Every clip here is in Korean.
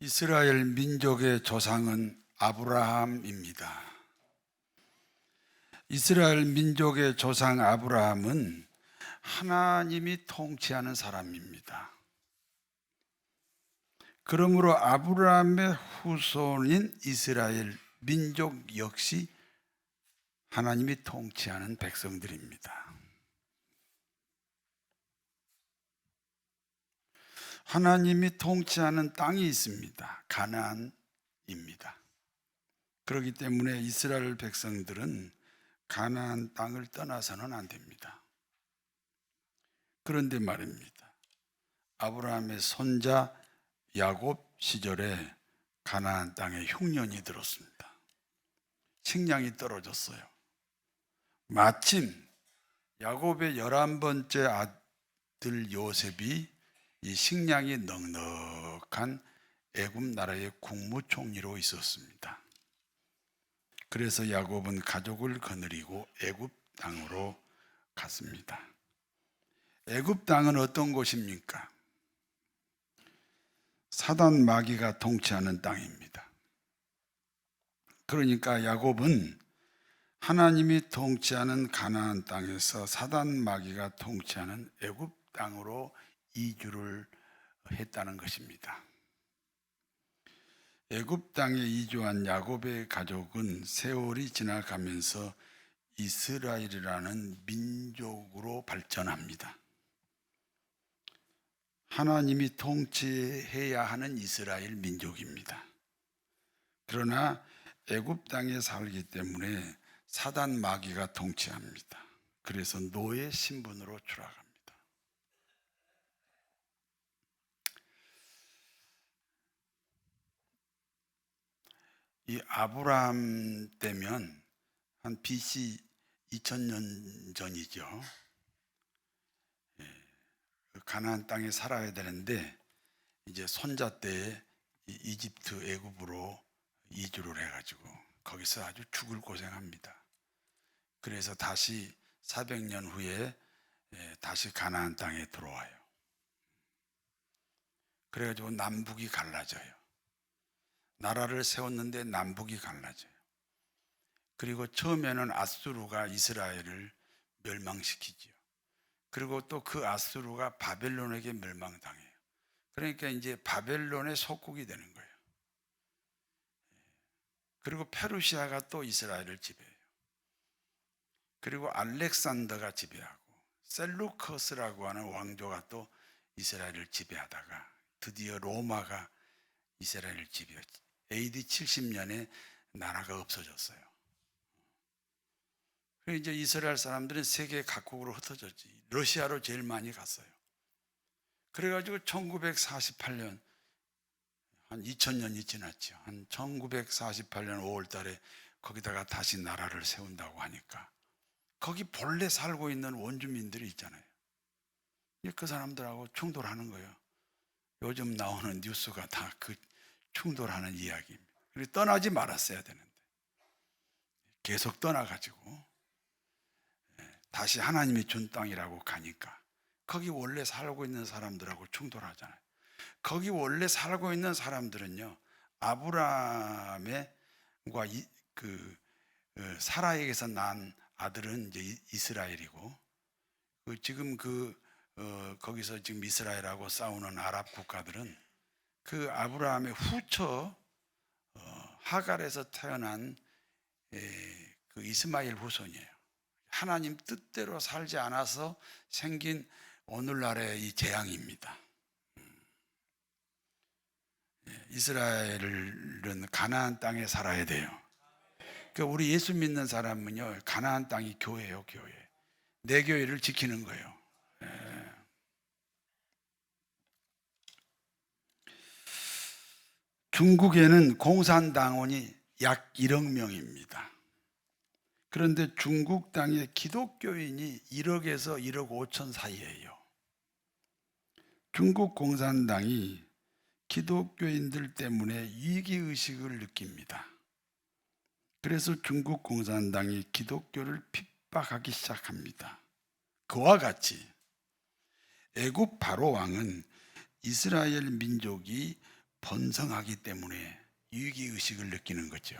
이스라엘 민족의 조상은 아브라함입니다. 이스라엘 민족의 조상 아브라함은 하나님이 통치하는 사람입니다. 그러므로 아브라함의 후손인 이스라엘 민족 역시 하나님이 통치하는 백성들입니다. 하나님이 통치하는 땅이 있습니다. 가나안입니다. 그렇기 때문에 이스라엘 백성들은 가나안 땅을 떠나서는 안 됩니다. 그런데 말입니다. 아브라함의 손자 야곱 시절에 가나안 땅에 흉년이 들었습니다. 식량이 떨어졌어요. 마침 야곱의 11번째 아들 요셉이 이 식량이 넉넉한 애굽 나라의 국무총리로 있었습니다. 그래서 야곱은 가족을 거느리고 애굽 땅으로 갔습니다. 애굽 땅은 어떤 곳입니까? 사단 마귀가 통치하는 땅입니다. 그러니까 야곱은 하나님이 통치하는 가나안 땅에서 사단 마귀가 통치하는 애굽 땅으로 이주를 했다는 것입니다. 애굽 땅에 이주한 야곱의 가족은 세월이 지나가면서 이스라엘이라는 민족으로 발전합니다. 하나님이 통치해야 하는 이스라엘 민족입니다. 그러나 애굽 땅에 살기 때문에 사단 마귀가 통치합니다. 그래서 노예 신분으로 추락합니다. 이 아브라함 때면 한 BC 2000년 전이죠. 가나안 땅에 살아야 되는데 이제 손자 때 이집트 애굽으로 이주를 해가지고 거기서 아주 죽을 고생합니다. 그래서 다시 400년 후에 다시 가나안 땅에 들어와요. 그래가지고 남북이 갈라져요. 나라를 세웠는데 남북이 갈라져요. 그리고 처음에는 아수르가 이스라엘을 멸망시키죠. 그리고 또 그 아수르가 바벨론에게 멸망당해요. 그러니까 이제 바벨론의 속국이 되는 거예요. 그리고 페르시아가 또 이스라엘을 지배해요. 그리고 알렉산더가 지배하고 셀루커스라고 하는 왕조가 또 이스라엘을 지배하다가 드디어 로마가 이스라엘을 지배했죠. AD 70년에 나라가 없어졌어요. 그래서 이제 이스라엘 사람들은 세계 각국으로 흩어졌지. 러시아로 제일 많이 갔어요. 그래가지고 1948년 한 2000년이 지났죠. 한 1948년 5월 달에 거기다가 다시 나라를 세운다고 하니까 거기 본래 살고 있는 원주민들이 있잖아요. 그 사람들하고 충돌하는 거예요. 요즘 나오는 뉴스가 다 그 충돌하는 이야기입니다. 그래서 떠나지 말았어야 되는데 계속 떠나가지고 다시 하나님이 준 땅이라고 가니까 거기 원래 살고 있는 사람들하고 충돌하잖아요. 거기 원래 살고 있는 사람들은요, 아브라함과 사라에게서 난 아들은 이제 이스라엘이고, 지금 거기서 지금 이스라엘하고 싸우는 아랍 국가들은 그 아브라함의 후처 하갈에서 태어난 그 이스마엘 후손이에요. 하나님 뜻대로 살지 않아서 생긴 오늘날의 이 재앙입니다. 이스라엘은 가나안 땅에 살아야 돼요. 그러니까 우리 예수 믿는 사람은요, 가나안 땅이 교회예요, 교회. 내 교회를 지키는 거예요. 중국에는 공산당원이 약 1억 명입니다. 그런데 중국 땅에 기독교인이 1억에서 1억 5천 사이예요. 중국 공산당이 기독교인들 때문에 위기의식을 느낍니다. 그래서 중국 공산당이 기독교를 핍박하기 시작합니다. 그와 같이 애굽 바로 왕은 이스라엘 민족이 번성하기 때문에 위기의식을 느끼는 거죠.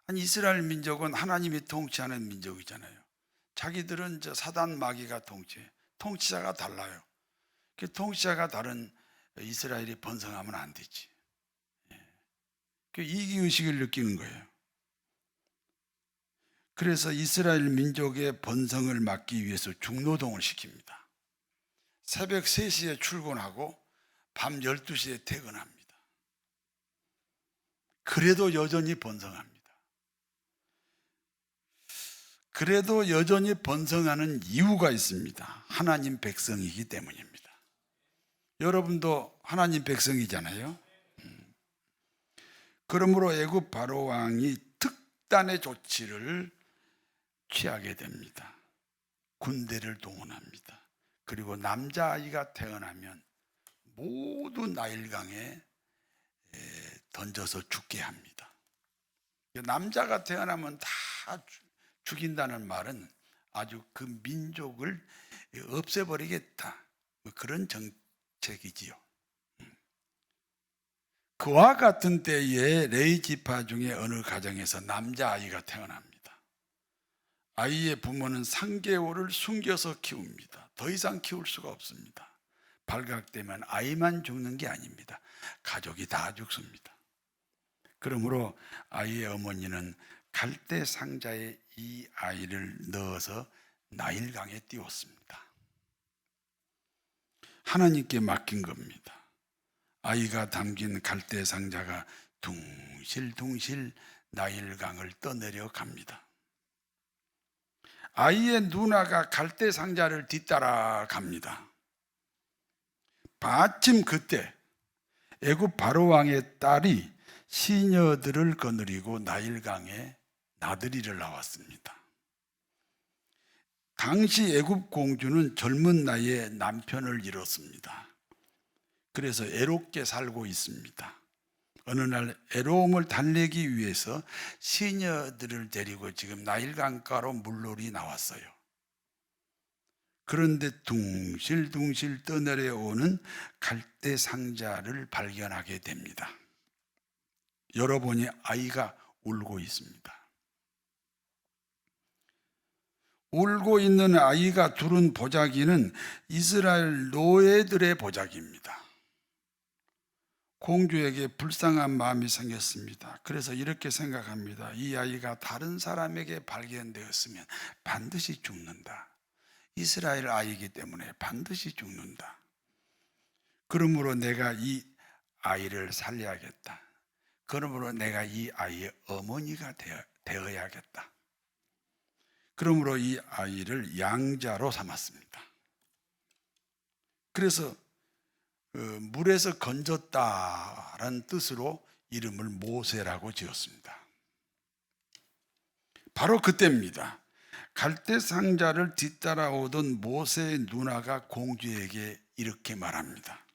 아니, 이스라엘 민족은 하나님이 통치하는 민족이잖아요. 자기들은 사단 마귀가 통치자가 달라요. 그 통치자가 다른 이스라엘이 번성하면 안 되지. 그 이기의식을 느끼는 거예요. 그래서 이스라엘 민족의 번성을 막기 위해서 중노동을 시킵니다. 새벽 3시에 출근하고 밤 12시에 퇴근합니다. 그래도 여전히 번성합니다. 그래도 여전히 번성하는 이유가 있습니다. 하나님 백성이기 때문입니다. 여러분도 하나님 백성이잖아요. 그러므로 애굽 바로 왕이 특단의 조치를 취하게 됩니다. 군대를 동원합니다. 그리고 남자아이가 태어나면 모두 나일강에 던져서 죽게 합니다. 남자가 태어나면 다 죽인다는 말은 아주 그 민족을 없애버리겠다, 그런 정책이지요. 그와 같은 때에 레위 지파 중에 어느 가정에서 남자아이가 태어납니다. 아이의 부모는 3개월을 숨겨서 키웁니다. 더 이상 키울 수가 없습니다. 발각되면 아이만 죽는 게 아닙니다. 가족이 다 죽습니다. 그러므로 아이의 어머니는 갈대 상자에 이 아이를 넣어서 나일강에 띄웠습니다. 하나님께 맡긴 겁니다. 아이가 담긴 갈대 상자가 둥실둥실 나일강을 떠내려 갑니다. 아이의 누나가 갈대 상자를 뒤따라 갑니다. 마침 그때 애굽 바로 왕의 딸이 시녀들을 거느리고 나일강에 나들이를 나왔습니다. 당시 애굽 공주는 젊은 나이에 남편을 잃었습니다. 그래서 애롭게 살고 있습니다. 어느 날 애로움을 달래기 위해서 시녀들을 데리고 지금 나일강가로 물놀이 나왔어요. 그런데 둥실둥실 떠내려오는 갈대 상자를 발견하게 됩니다. 열어보니 아이가 울고 있습니다. 울고 있는 아이가 두른 보자기는 이스라엘 노예들의 보자기입니다. 공주에게 불쌍한 마음이 생겼습니다. 그래서 이렇게 생각합니다. 이 아이가 다른 사람에게 발견되었으면 반드시 죽는다. 이스라엘 아이이기 때문에 반드시 죽는다. 그러므로 내가 이 아이를 살려야겠다. 그러므로 내가 이 아이의 어머니가 되어야겠다. 그러므로 이 아이를 양자로 삼았습니다. 그래서 물에서 건졌다라는 뜻으로 이름을 모세라고 지었습니다. 바로 그때입니다. 갈대 상자를 뒤따라오던 모세의 누나가 공주에게 이렇게 말합니다.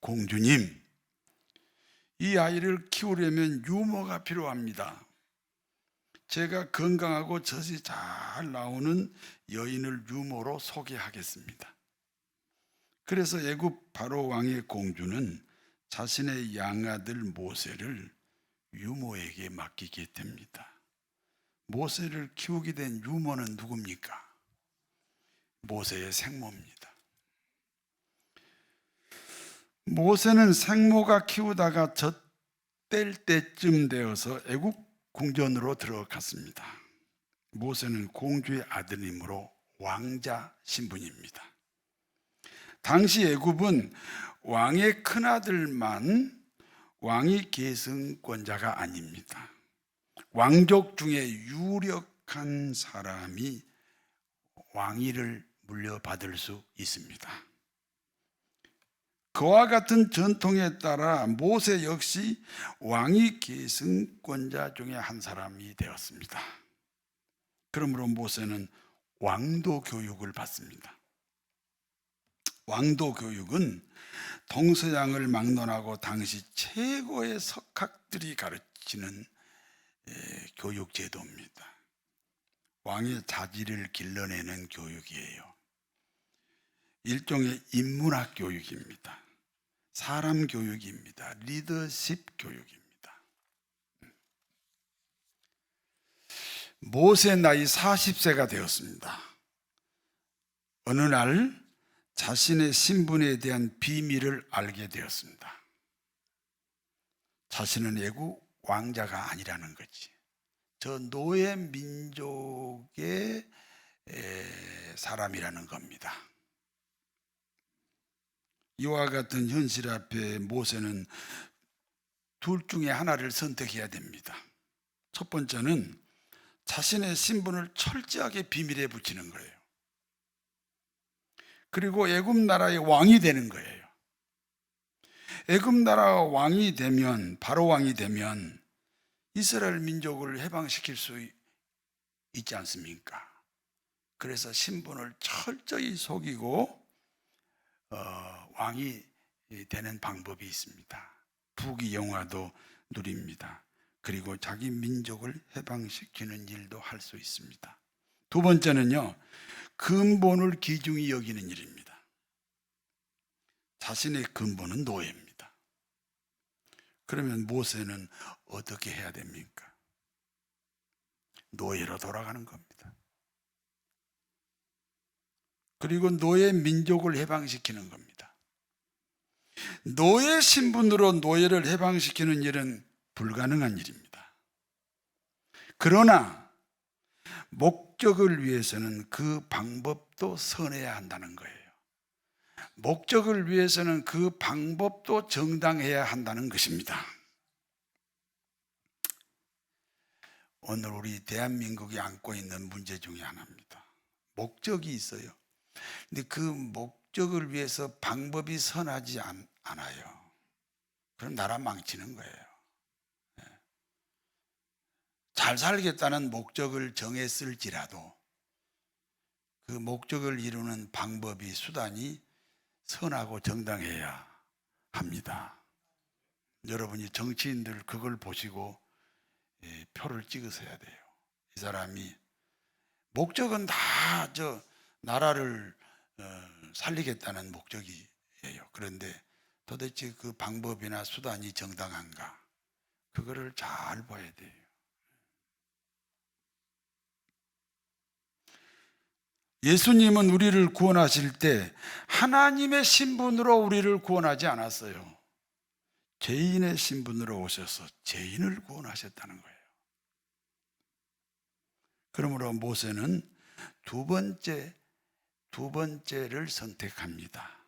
공주님, 이 아이를 키우려면 유모가 필요합니다. 제가 건강하고 젖이 잘 나오는 여인을 유모로 소개하겠습니다. 그래서 애굽 바로 왕의 공주는 자신의 양아들 모세를 유모에게 맡기게 됩니다. 모세를 키우게 된 유모는 누굽니까? 모세의 생모입니다. 모세는 생모가 키우다가 젖될 때쯤 되어서 애굽 궁전으로 들어갔습니다. 모세는 공주의 아들이므로 왕자 신분입니다. 당시 애굽은 왕의 큰아들만 왕위 계승권자가 아닙니다. 왕족 중에 유력한 사람이 왕위를 물려받을 수 있습니다. 그와 같은 전통에 따라 모세 역시 왕위 계승권자 중에 한 사람이 되었습니다. 그러므로 모세는 왕도 교육을 받습니다. 왕도 교육은 동서양을 막론하고 당시 최고의 석학들이 가르치는 교육 제도입니다. 왕의 자질을 길러내는 교육이에요. 일종의 인문학 교육입니다. 사람 교육입니다. 리더십 교육입니다. 모세 나이 40세가 되었습니다. 어느 날 자신의 신분에 대한 비밀을 알게 되었습니다. 자신은 애국 왕자가 아니라는 거지. 저 노예 민족의 사람이라는 겁니다. 이와 같은 현실 앞에 모세는 둘 중에 하나를 선택해야 됩니다. 첫 번째는 자신의 신분을 철저하게 비밀에 붙이는 거예요. 그리고 애굽 나라의 왕이 되는 거예요. 애굽 나라 왕이 되면, 바로 왕이 되면 이스라엘 민족을 해방시킬 수 있지 않습니까? 그래서 신분을 철저히 속이고 왕이 되는 방법이 있습니다. 부귀영화도 누립니다. 그리고 자기 민족을 해방시키는 일도 할 수 있습니다. 두 번째는요, 근본을 귀중히 여기는 일입니다. 자신의 근본은 노예입니다. 그러면 모세는 어떻게 해야 됩니까? 노예로 돌아가는 겁니다. 그리고 노예 민족을 해방시키는 겁니다. 노예 신분으로 노예를 해방시키는 일은 불가능한 일입니다. 그러나 목적을 위해서는 그 방법도 선해야 한다는 거예요. 목적을 위해서는 그 방법도 정당해야 한다는 것입니다. 오늘 우리 대한민국이 안고 있는 문제 중에 하나입니다. 목적이 있어요. 근데 그 목적을 위해서 방법이 선하지 않아요. 그럼 나라 망치는 거예요. 잘 살겠다는 목적을 정했을지라도 그 목적을 이루는 방법이, 수단이 선하고 정당해야 합니다. 여러분이 정치인들 그걸 보시고 표를 찍으셔야 돼요. 이 사람이 목적은 다 나라를 살리겠다는 목적이에요. 그런데 도대체 그 방법이나 수단이 정당한가? 그거를 잘 봐야 돼요. 예수님은 우리를 구원하실 때 하나님의 신분으로 우리를 구원하지 않았어요. 죄인의 신분으로 오셔서 죄인을 구원하셨다는 거예요. 그러므로 모세는 두 번째를 선택합니다.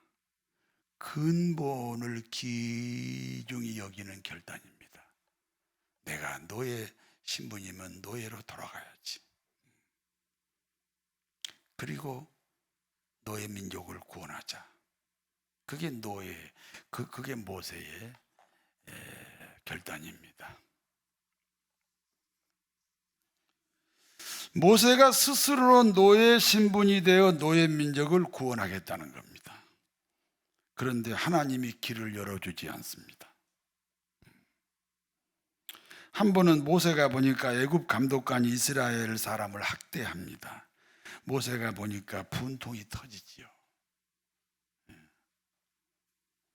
근본을 귀중히 여기는 결단입니다. 내가 노예 신분이면 노예로 돌아가야지. 그리고 노예 민족을 구원하자. 그게 그게 모세의 결단입니다. 모세가 스스로 노예 신분이 되어 노예 민족을 구원하겠다는 겁니다. 그런데 하나님이 길을 열어주지 않습니다. 한 번은 모세가 보니까 애굽 감독관이 이스라엘 사람을 학대합니다. 모세가 보니까 분통이 터지지요.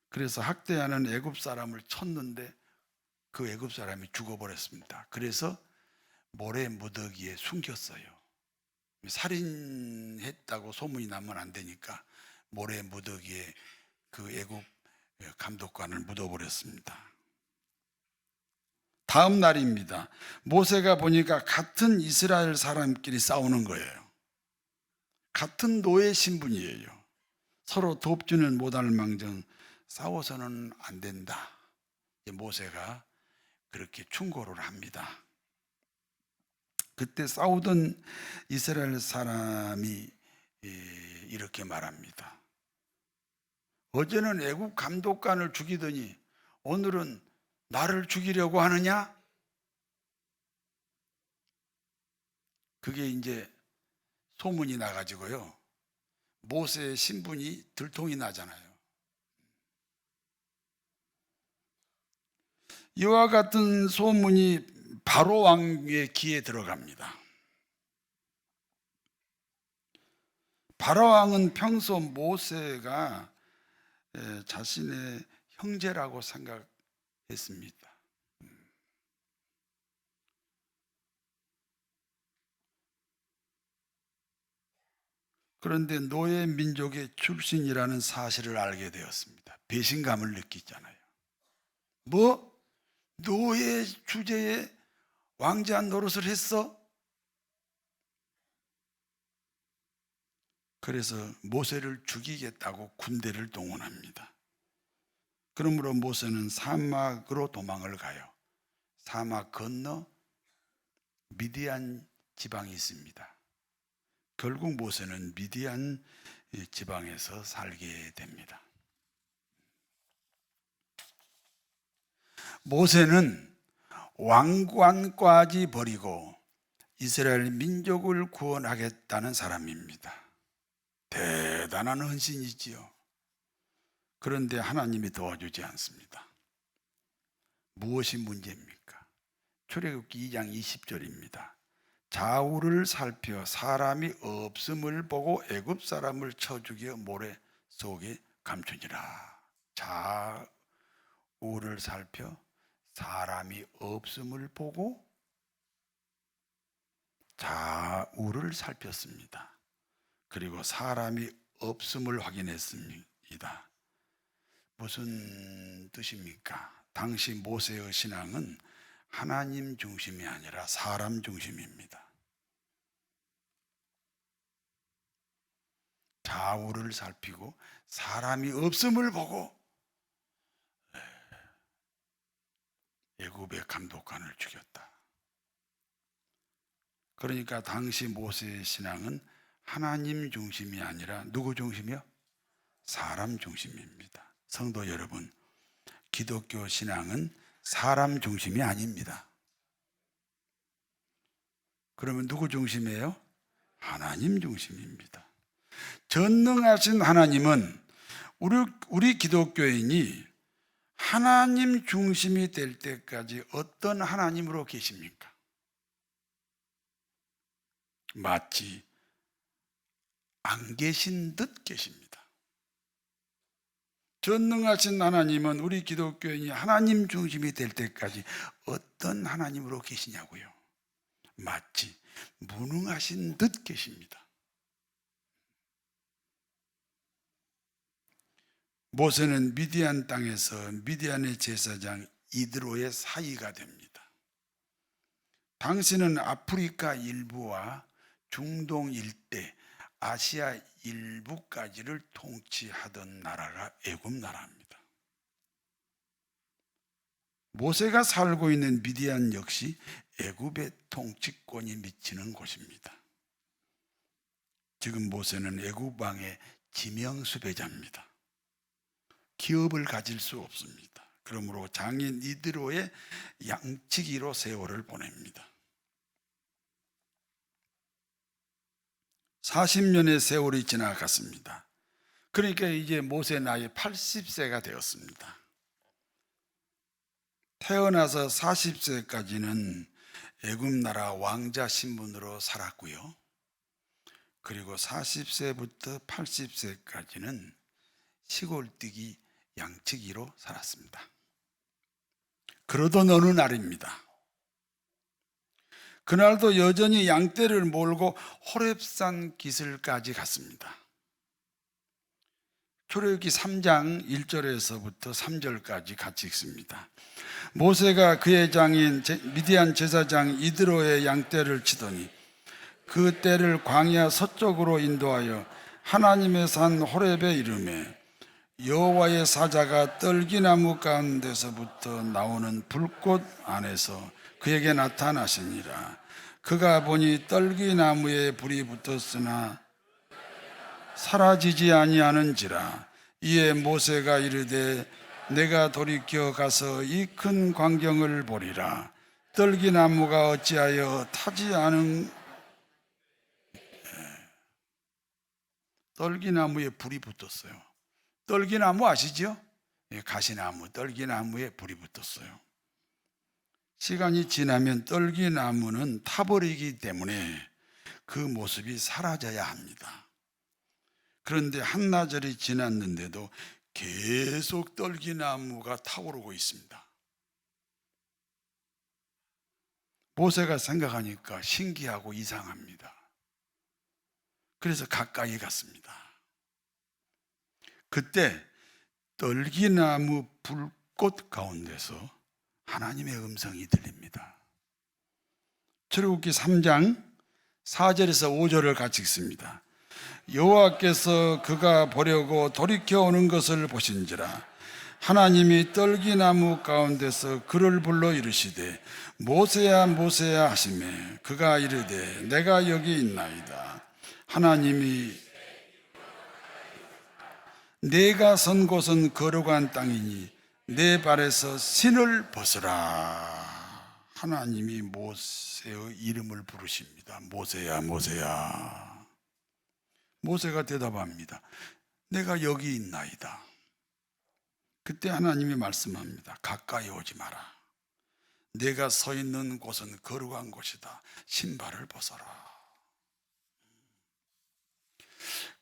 그래서 학대하는 애굽 사람을 쳤는데 그 애굽 사람이 죽어버렸습니다. 그래서 모래 무더기에 숨겼어요. 살인했다고 소문이 나면 안 되니까 모래 무더기에 그 애굽 감독관을 묻어버렸습니다. 다음 날입니다. 모세가 보니까 같은 이스라엘 사람끼리 싸우는 거예요. 같은 노예 신분이에요. 서로 돕지는 못할 망정 싸워서는 안 된다. 모세가 그렇게 충고를 합니다. 그때 싸우던 이스라엘 사람이 이렇게 말합니다. 어제는 애굽 감독관을 죽이더니 오늘은 나를 죽이려고 하느냐? 그게 이제 소문이 나가지고요. 모세의 신분이 들통이 나잖아요. 이와 같은 소문이 바로 왕의 귀에 들어갑니다. 바로왕은 평소 모세가 자신의 형제라고 생각했습니다. 그런데 노예 민족의 출신이라는 사실을 알게 되었습니다. 배신감을 느끼잖아요. 뭐? 노예 주제에 왕자 노릇을 했어? 그래서 모세를 죽이겠다고 군대를 동원합니다. 그러므로 모세는 사막으로 도망을 가요. 사막 건너 미디안 지방이 있습니다. 결국 모세는 미디안 지방에서 살게 됩니다. 모세는 왕관까지 버리고 이스라엘 민족을 구원하겠다는 사람입니다. 대단한 헌신이지요. 그런데 하나님이 도와주지 않습니다. 무엇이 문제입니까? 출애굽기 2장 20절입니다. 좌우를 살펴 사람이 없음을 보고 애굽 사람을 쳐 죽여 모래 속에 감추니라. 좌우를 살펴 사람이 없음을 보고 좌우를 살폈습니다. 그리고 사람이 없음을 확인했습니다. 무슨 뜻입니까? 당시 모세의 신앙은 하나님 중심이 아니라 사람 중심입니다. 좌우를 살피고 사람이 없음을 보고 애굽의 감독관을 죽였다. 그러니까 당시 모세의 신앙은 하나님 중심이 아니라 누구 중심이요? 사람 중심입니다. 성도 여러분, 기독교 신앙은 사람 중심이 아닙니다. 그러면 누구 중심이에요? 하나님 중심입니다. 전능하신 하나님은 우리 기독교인이 하나님 중심이 될 때까지 어떤 하나님으로 계십니까? 마치 안 계신 듯 계십니다. 전능하신 하나님은 우리 기독교인이 하나님 중심이 될 때까지 어떤 하나님으로 계시냐고요? 마치 무능하신 듯 계십니다. 모세는 미디안 땅에서 미디안의 제사장 이드로의 사이가 됩니다. 당시는 아프리카 일부와 중동 일대, 아시아 일부까지를 통치하던 나라가 애굽 나라입니다. 모세가 살고 있는 미디안 역시 애굽의 통치권이 미치는 곳입니다. 지금 모세는 애굽 왕의 지명 수배자입니다. 기업을 가질 수 없습니다. 그러므로 장인 이드로의 양치기로 세월을 보냅니다. 40년의 세월이 지나갔습니다. 그러니까 이제 모세 나이 80세가 되었습니다. 태어나서 40세까지는 애굽 나라 왕자 신분으로 살았고요. 그리고 40세부터 80세까지는 시골뜨기 양치기로 살았습니다. 그러던 어느 날입니다. 그날도 여전히 양떼를 몰고 호렙산 기슭까지 갔습니다. 출애굽기 3장 1절에서부터 3절까지 같이 읽습니다. 모세가 그의 장인 미디안 제사장 이드로의 양떼를 치더니 그 떼를 광야 서쪽으로 인도하여 하나님의 산 호렙에 이르매 여호와의 사자가 떨기나무 가운데서부터 나오는 불꽃 안에서 그에게 나타나시니라. 그가 보니 떨기나무에 불이 붙었으나 사라지지 아니하는지라. 이에 모세가 이르되 내가 돌이켜 가서 이 큰 광경을 보리라. 떨기나무가 어찌하여 타지 않은 떨기나무에 불이 붙었어요. 떨기나무 아시죠? 가시나무, 떨기나무에 불이 붙었어요. 시간이 지나면 떨기나무는 타버리기 때문에 그 모습이 사라져야 합니다. 그런데 한나절이 지났는데도 계속 떨기나무가 타오르고 있습니다. 모세가 생각하니까 신기하고 이상합니다. 그래서 가까이 갔습니다. 그때 떨기나무 불꽃 가운데서 하나님의 음성이 들립니다. 출애굽기 3장 4절에서 5절을 같이 읽습니다. 여호와께서 그가 보려고 돌이켜 오는 것을 보신지라 하나님이 떨기나무 가운데서 그를 불러 이르시되 모세야 모세야 하시매 그가 이르되 내가 여기 있나이다. 하나님이 내가 선 곳은 거룩한 땅이니 내 발에서 신을 벗으라. 하나님이 모세의 이름을 부르십니다. 모세야 모세야. 모세가 대답합니다. 내가 여기 있나이다. 그때 하나님이 말씀합니다. 가까이 오지 마라. 내가 서 있는 곳은 거룩한 곳이다. 신발을 벗어라.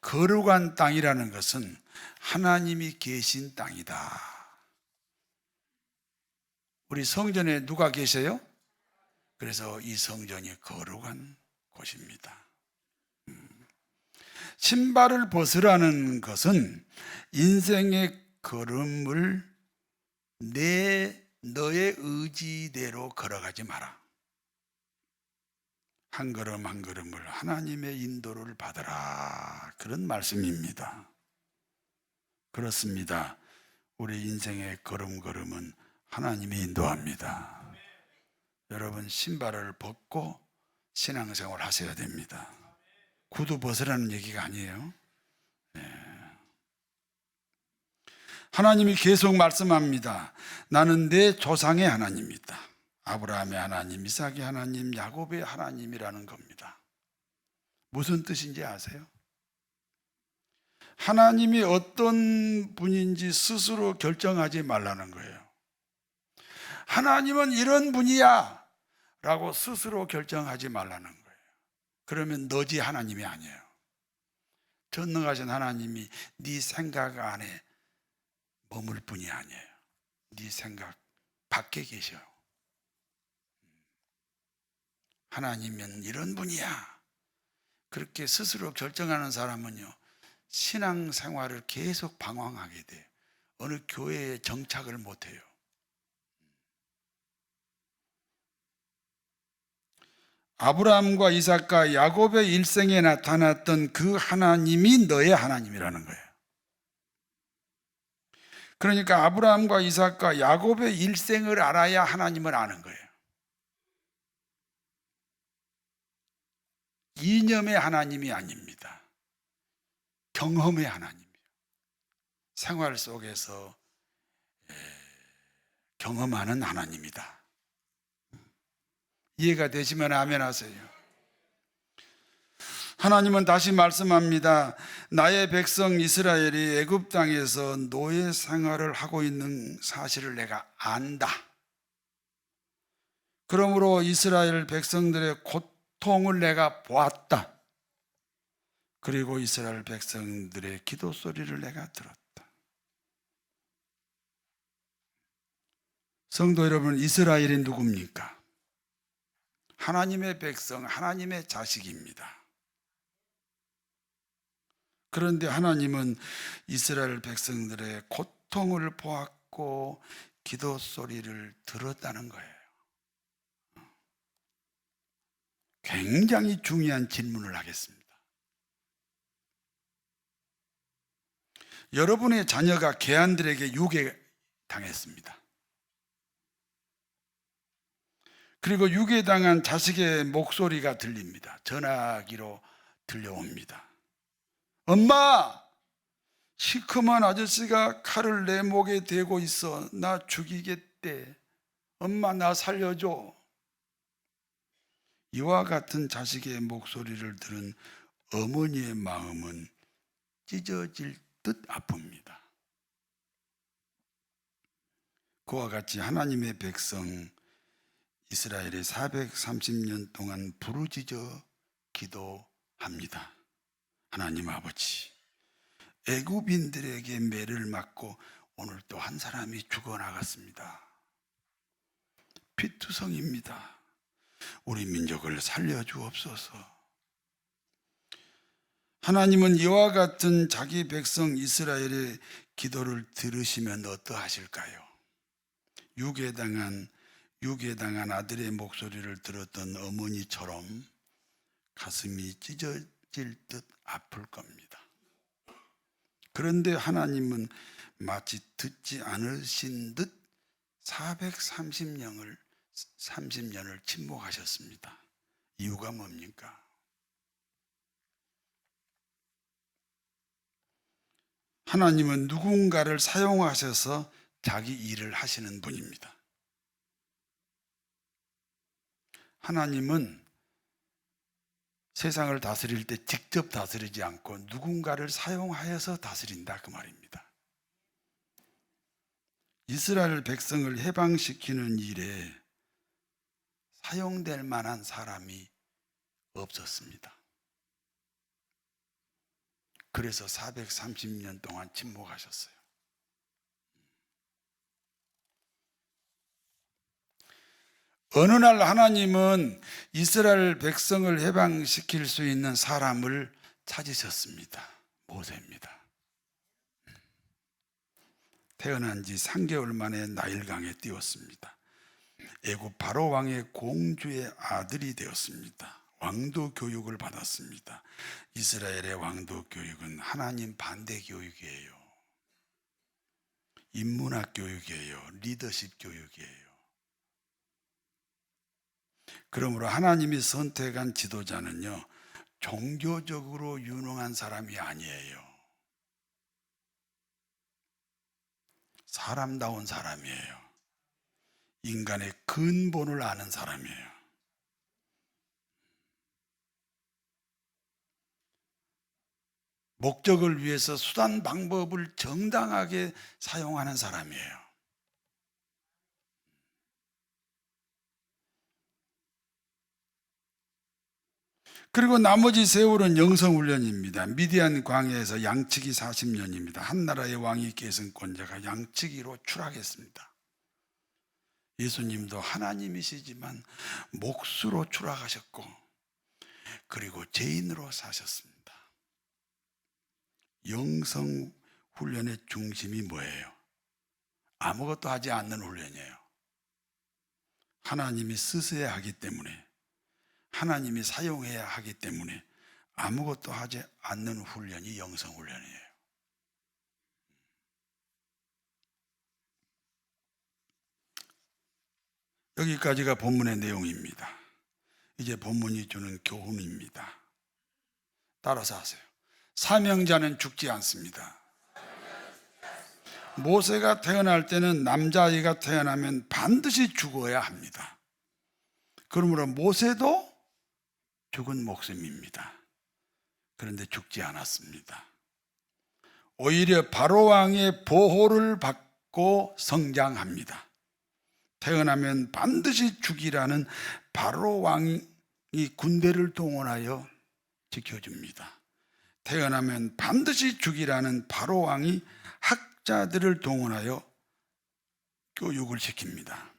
거룩한 땅이라는 것은 하나님이 계신 땅이다. 우리 성전에 누가 계세요? 그래서 이 성전이 거룩한 곳입니다. 신발을 벗으라는 것은 인생의 걸음을 너의 의지대로 걸어가지 마라. 한 걸음 한 걸음을 하나님의 인도를 받으라. 그런 말씀입니다. 그렇습니다. 우리 인생의 걸음걸음은 하나님이 인도합니다. 여러분 신발을 벗고 신앙생활 하셔야 됩니다. 구두 벗으라는 얘기가 아니에요. 하나님이 계속 말씀합니다. 나는 내 조상의 하나님이다. 아브라함의 하나님, 이삭의 하나님, 야곱의 하나님이라는 겁니다. 무슨 뜻인지 아세요? 하나님이 어떤 분인지 스스로 결정하지 말라는 거예요. 하나님은 이런 분이야 라고 스스로 결정하지 말라는 거예요. 그러면 너지 하나님이 아니에요. 전능하신 하나님이 네 생각 안에 머물 뿐이 아니에요. 네 생각 밖에 계셔요. 하나님은 이런 분이야. 그렇게 스스로 결정하는 사람은요, 신앙생활을 계속 방황하게 돼요. 어느 교회에 정착을 못해요. 아브라함과 이삭과 야곱의 일생에 나타났던 그 하나님이 너의 하나님이라는 거예요. 그러니까 아브라함과 이삭과 야곱의 일생을 알아야 하나님을 아는 거예요. 이념의 하나님이 아닙니다. 경험의 하나님이에요. 생활 속에서 경험하는 하나님이다. 이해가 되시면 아멘 하세요. 하나님은 다시 말씀합니다. 나의 백성 이스라엘이 애굽 땅에서 노예 생활을 하고 있는 사실을 내가 안다. 그러므로 이스라엘 백성들의 고통을 내가 보았다. 그리고 이스라엘 백성들의 기도 소리를 내가 들었다. 성도 여러분, 이스라엘이 누굽니까? 하나님의 백성, 하나님의 자식입니다. 그런데 하나님은 이스라엘 백성들의 고통을 보았고 기도 소리를 들었다는 거예요. 굉장히 중요한 질문을 하겠습니다. 여러분의 자녀가 개한들에게 유괴당했습니다. 그리고 유괴당한 자식의 목소리가 들립니다. 전화기로 들려옵니다. 엄마! 시커먼 아저씨가 칼을 내 목에 대고 있어. 나 죽이겠대. 엄마 나 살려줘. 이와 같은 자식의 목소리를 들은 어머니의 마음은 찢어질 듯 아픕니다. 그와 같이 하나님의 백성 이스라엘이 430년 동안 부르짖어 기도합니다. 하나님 아버지, 애굽인들에게 매를 맞고 오늘 또 한 사람이 죽어나갔습니다. 피투성입니다. 우리 민족을 살려주옵소서. 하나님은 이와 같은 자기 백성 이스라엘의 기도를 들으시면 어떠하실까요? 유괴당한 아들의 목소리를 들었던 어머니처럼 가슴이 찢어질 듯 아플 겁니다. 그런데 하나님은 마치 듣지 않으신 듯 430년을 침묵하셨습니다. 이유가 뭡니까? 하나님은 누군가를 사용하셔서 자기 일을 하시는 분입니다. 하나님은 세상을 다스릴 때 직접 다스리지 않고 누군가를 사용하여서 다스린다, 그 말입니다. 이스라엘 백성을 해방시키는 일에 사용될 만한 사람이 없었습니다. 그래서 430년 동안 침묵하셨어요. 어느 날 하나님은 이스라엘 백성을 해방시킬 수 있는 사람을 찾으셨습니다. 모세입니다. 태어난 지 3개월 만에 나일강에 띄웠습니다. 애굽 바로 왕의 공주의 아들이 되었습니다. 왕도 교육을 받았습니다. 이스라엘의 왕도 교육은 하나님 반대 교육이에요. 인문학 교육이에요. 리더십 교육이에요. 그러므로 하나님이 선택한 지도자는요, 종교적으로 유능한 사람이 아니에요. 사람다운 사람이에요. 인간의 근본을 아는 사람이에요. 목적을 위해서 수단 방법을 정당하게 사용하는 사람이에요. 그리고 나머지 세월은 영성훈련입니다. 미디안 광야에서 양치기 40년입니다. 한 나라의 왕위 계승권자가 양치기로 추락했습니다. 예수님도 하나님이시지만 몫으로 추락하셨고, 그리고 죄인으로 사셨습니다. 영성훈련의 중심이 뭐예요? 아무것도 하지 않는 훈련이에요. 하나님이 쓰셔야 하기 때문에, 하나님이 사용해야 하기 때문에 아무것도 하지 않는 훈련이 영성훈련이에요. 여기까지가 본문의 내용입니다. 이제 본문이 주는 교훈입니다. 따라서 하세요. 사명자는 죽지 않습니다. 모세가 태어날 때는 남자아이가 태어나면 반드시 죽어야 합니다. 그러므로 모세도 죽은 목숨입니다. 그런데 죽지 않았습니다. 오히려 바로왕의 보호를 받고 성장합니다. 태어나면 반드시 죽이라는 바로왕이 군대를 동원하여 지켜줍니다. 태어나면 반드시 죽이라는 바로왕이 학자들을 동원하여 교육을 시킵니다.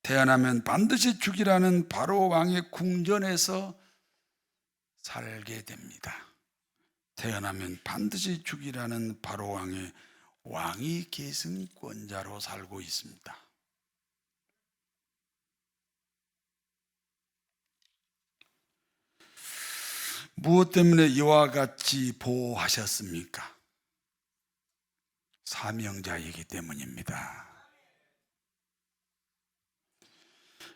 태어나면 반드시 죽이라는 바로왕의 궁전에서 살게 됩니다. 태어나면 반드시 죽이라는 바로왕의 왕위 계승권자로 살고 있습니다. 무엇 때문에 이와 같이 보호하셨습니까? 사명자이기 때문입니다.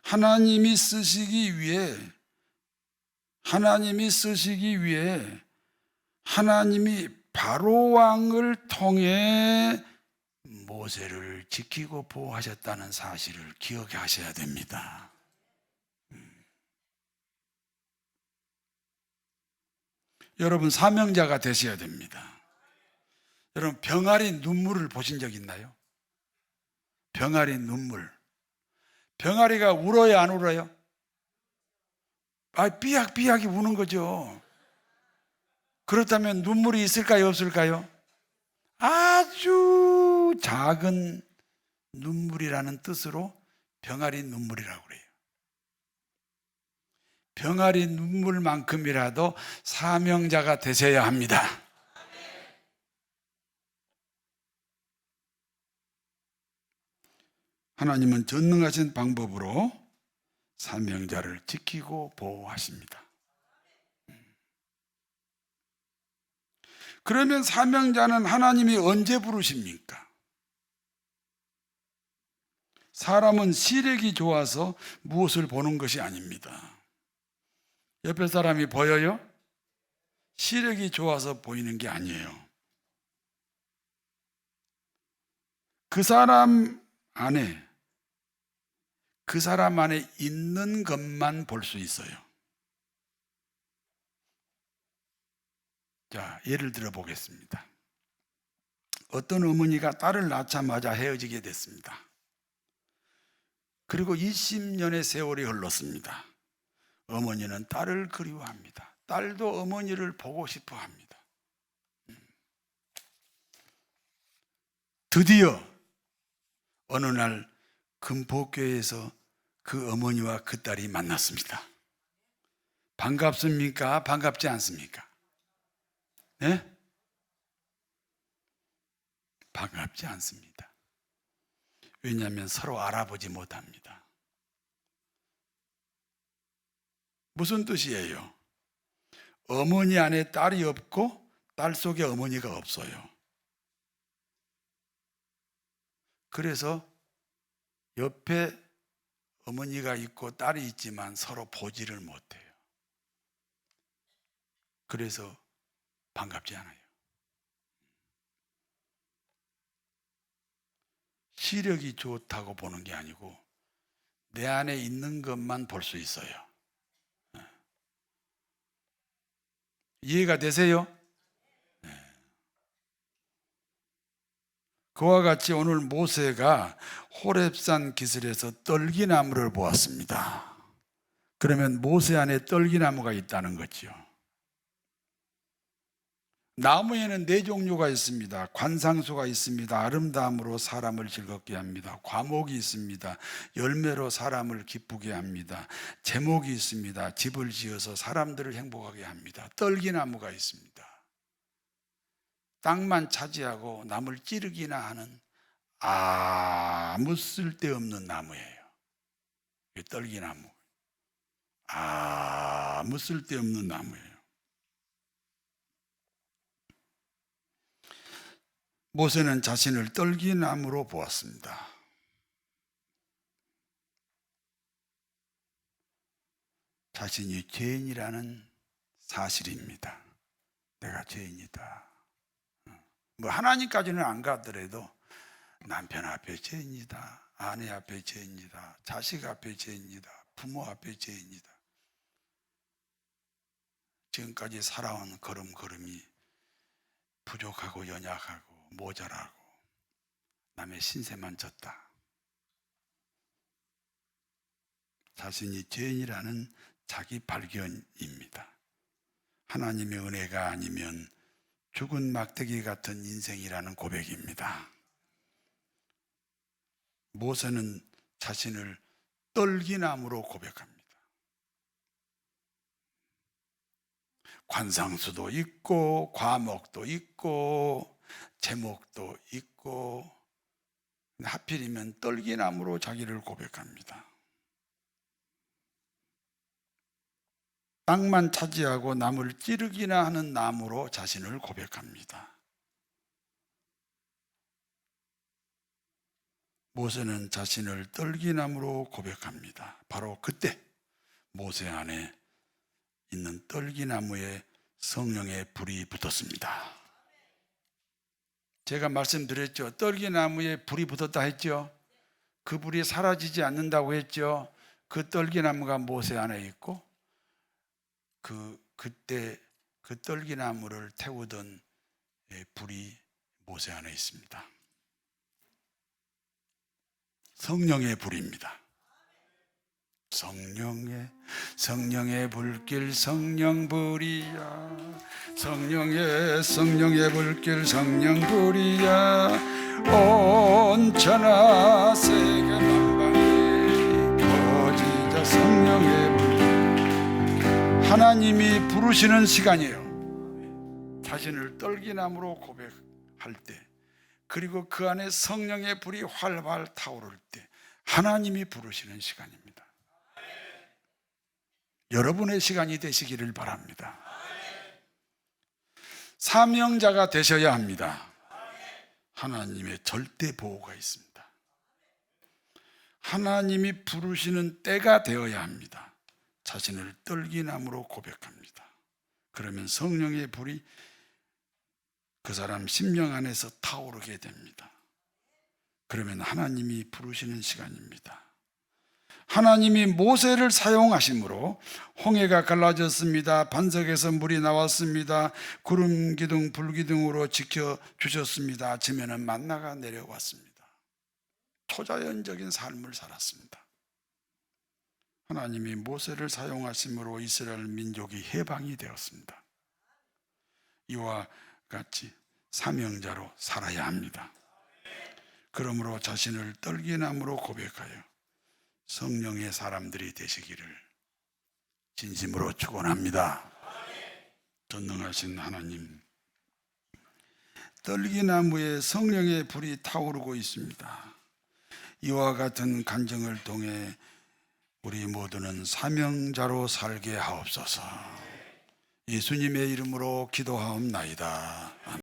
하나님이 쓰시기 위해 하나님이 바로왕을 통해 모세를 지키고 보호하셨다는 사실을 기억하셔야 됩니다. 여러분, 사명자가 되셔야 됩니다. 여러분, 병아리 눈물을 보신 적 있나요? 병아리 눈물. 병아리가 울어요, 안 울어요? 삐약삐약이 우는 거죠. 그렇다면 눈물이 있을까요, 없을까요? 아주 작은 눈물이라는 뜻으로 병아리 눈물이라고 그래요. 병아리 눈물만큼이라도 사명자가 되셔야 합니다. 하나님은 전능하신 방법으로 사명자를 지키고 보호하십니다. 그러면 사명자는 하나님이 언제 부르십니까? 사람은 시력이 좋아서 무엇을 보는 것이 아닙니다. 옆에 사람이 보여요? 시력이 좋아서 보이는 게 아니에요. 그 사람 안에 있는 것만 볼 수 있어요. 자, 예를 들어 보겠습니다. 어떤 어머니가 딸을 낳자마자 헤어지게 됐습니다. 그리고 20년의 세월이 흘렀습니다. 어머니는 딸을 그리워합니다. 딸도 어머니를 보고 싶어 합니다. 드디어 어느 날 금포교회에서 그 어머니와 그 딸이 만났습니다. 반갑습니까? 반갑지 않습니까? 네? 반갑지 않습니다. 왜냐하면 서로 알아보지 못합니다. 무슨 뜻이에요? 어머니 안에 딸이 없고 딸 속에 어머니가 없어요. 그래서 옆에 어머니가 있고 딸이 있지만 서로 보지를 못해요. 그래서 반갑지 않아요. 시력이 좋다고 보는 게 아니고 내 안에 있는 것만 볼 수 있어요. 이해가 되세요? 그와 같이 오늘 모세가 호렙산 기슭에서 떨기나무를 보았습니다. 그러면 모세 안에 떨기나무가 있다는 거죠. 나무에는 네 종류가 있습니다. 관상수가 있습니다. 아름다움으로 사람을 즐겁게 합니다. 과목이 있습니다. 열매로 사람을 기쁘게 합니다. 제목이 있습니다. 집을 지어서 사람들을 행복하게 합니다. 떨기나무가 있습니다. 땅만 차지하고 남을 찌르기나 하는 아무 쓸데없는 나무예요. 떨기나무. 아무 쓸데없는 나무예요. 모세는 자신을 떨기나무로 보았습니다. 자신이 죄인이라는 사실입니다. 내가 죄인이다. 뭐 하나님까지는 안 가더라도 남편 앞에 죄인이다. 아내 앞에 죄인이다. 자식 앞에 죄인이다. 부모 앞에 죄인이다. 지금까지 살아온 걸음걸음이 부족하고 연약하고 모자라고 남의 신세만 졌다. 자신이 죄인이라는 자기 발견입니다. 하나님의 은혜가 아니면 죽은 막대기 같은 인생이라는 고백입니다. 모세는 자신을 떨기나무로 고백합니다. 관상수도 있고 과목도 있고 제목도 있고 하필이면 떨기나무로 자기를 고백합니다. 땅만 차지하고 남을 찌르기나 하는 나무로 자신을 고백합니다. 모세는 자신을 떨기나무로 고백합니다. 바로 그때 모세 안에 있는 떨기나무에 성령의 불이 붙었습니다. 제가 말씀드렸죠. 떨기나무에 불이 붙었다 했죠. 그 불이 사라지지 않는다고 했죠. 그 떨기나무가 모세 안에 있고 그때 그 떨기나무를 태우던 불이 모세 안에 있습니다. 성령의 불입니다. 성령의 불길 성령불이야. 성령의 불길 성령불이야. 온 천하 세계 만방에 퍼지자 성령의 불길. 하나님이 부르시는 시간이에요. 자신을 떨기나무로 고백할 때, 그리고 그 안에 성령의 불이 활발 타오를 때 하나님이 부르시는 시간입니다. 여러분의 시간이 되시기를 바랍니다. 사명자가 되셔야 합니다. 하나님의 절대 보호가 있습니다. 하나님이 부르시는 때가 되어야 합니다. 자신을 떨기나무로 고백합니다. 그러면 성령의 불이 그 사람 심령 안에서 타오르게 됩니다. 그러면 하나님이 부르시는 시간입니다. 하나님이 모세를 사용하심으로 홍해가 갈라졌습니다. 반석에서 물이 나왔습니다. 구름 기둥 불 기둥으로 지켜주셨습니다. 아침에는 만나가 내려왔습니다. 초자연적인 삶을 살았습니다. 하나님이 모세를 사용하심으로 이스라엘 민족이 해방이 되었습니다. 이와 같이 사명자로 살아야 합니다. 그러므로 자신을 떨기나무로 고백하여 성령의 사람들이 되시기를 진심으로 축원합니다. 전능하신 하나님, 떨기나무에 성령의 불이 타오르고 있습니다. 이와 같은 간증을 통해 우리 모두는 사명자로 살게 하옵소서. 예수님의 이름으로 기도하옵나이다.